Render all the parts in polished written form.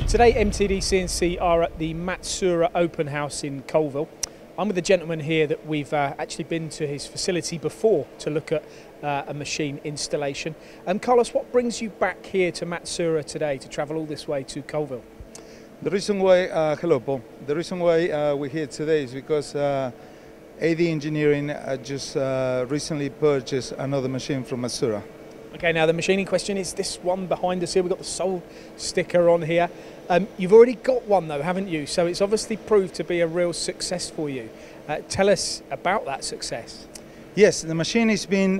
Today MTD CNC are at the Matsuura open house in Colville. I'm with a gentleman here that we've actually been to his facility before to look at a machine installation. Carlos, what brings you back here to Matsuura today to travel all this way to Colville? The reason why, hello Paul, the reason why we're here today is because AD Engineering just recently purchased another machine from Matsuura. Okay, now the machine in question is this one behind us here. We've got the sold sticker on here. You've already got one though, haven't you? So it's obviously proved to be a real success for you. Tell us about that success. Yes, the machine has been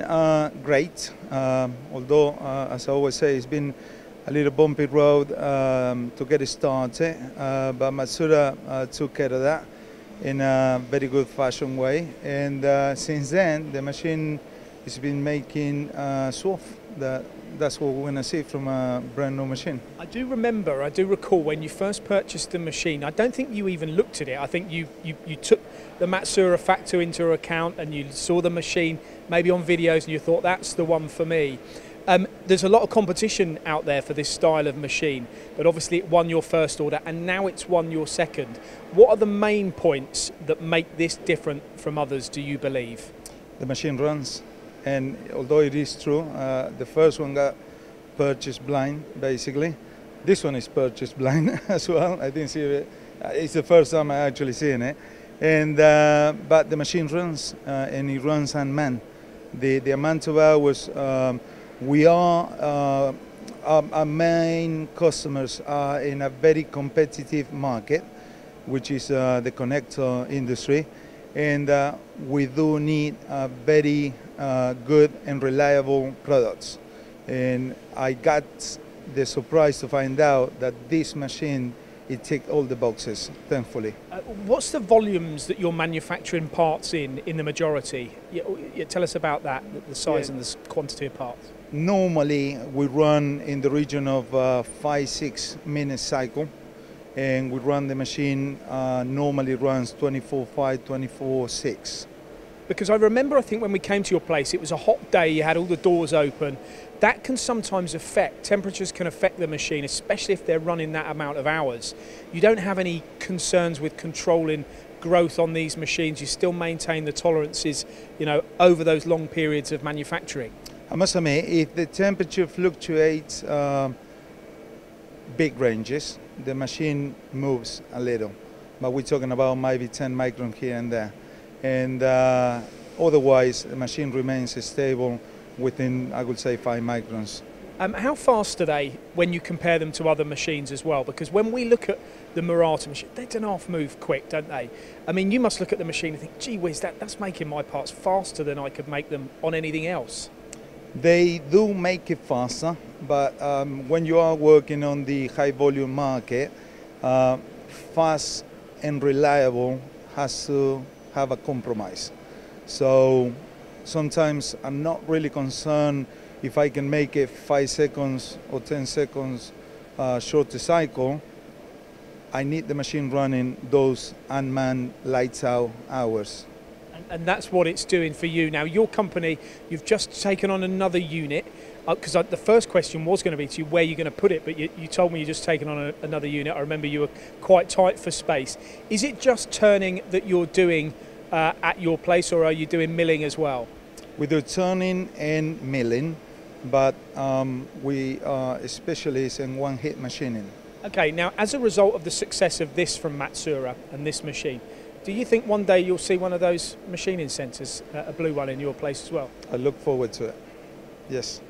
great, although as I always say, it's been a little bumpy road to get it started, but Matsuura took care of that in a very good fashion way, and since then the machine has been making swath. That's what we're going to see from a brand new machine. I do recall when you first purchased the machine, I don't think you even looked at it. I think you took the Matsuura factor into account and you saw the machine maybe on videos and you thought that's the one for me. There's a lot of competition out there for this style of machine, but obviously it won your first order and now it's won your second. What are the main points that make this different from others, do you believe? The machine runs. And although it is true, the first one got purchased blind, basically. This one is purchased blind as well. I didn't see it. It's the first time I actually seen it. And but the machine runs, and it runs unmanned. The amount of hours we are, our main customers are in a very competitive market, which is the connector industry. And we do need very good and reliable products. And I got the surprise to find out that this machine, it ticks all the boxes, thankfully. What's the volumes that you're manufacturing parts in the majority? Tell us about that, the size and the quantity of parts. Normally, we run in the region of 5-6 minute cycle. And we run the machine, normally runs 24/5, 24/6. Because I remember, I think when we came to your place, it was a hot day, you had all the doors open. That can sometimes temperatures can affect the machine, especially if they're running that amount of hours. You don't have any concerns with controlling growth on these machines, you still maintain the tolerances, over those long periods of manufacturing. I must admit, if the temperature fluctuates big ranges, the machine moves a little, but we're talking about maybe 10 microns here and there. And otherwise, the machine remains stable within, I would say, 5 microns. How fast are they when you compare them to other machines as well? Because when we look at the Muratec machine, they don't half move quick, don't they? I mean, you must look at the machine and think, gee whiz, that's making my parts faster than I could make them on anything else. They do make it faster, but when you are working on the high volume market, fast and reliable has to have a compromise. So sometimes I'm not really concerned if I can make it 5 seconds or 10 seconds shorter cycle. I need the machine running those unmanned lights out hours. And that's what it's doing for you. Now, your company, you've just taken on another unit, because the first question was going to be to you where you're going to put it, but you told me you've just taken on another unit. I remember you were quite tight for space. Is it just turning that you're doing at your place, or are you doing milling as well? We do turning and milling, but we are specialists in one-hit machining. Okay, now as a result of the success of this from Matsuura and this machine, do you think one day you'll see one of those machining centres, a blue one, in your place as well? I look forward to it, yes.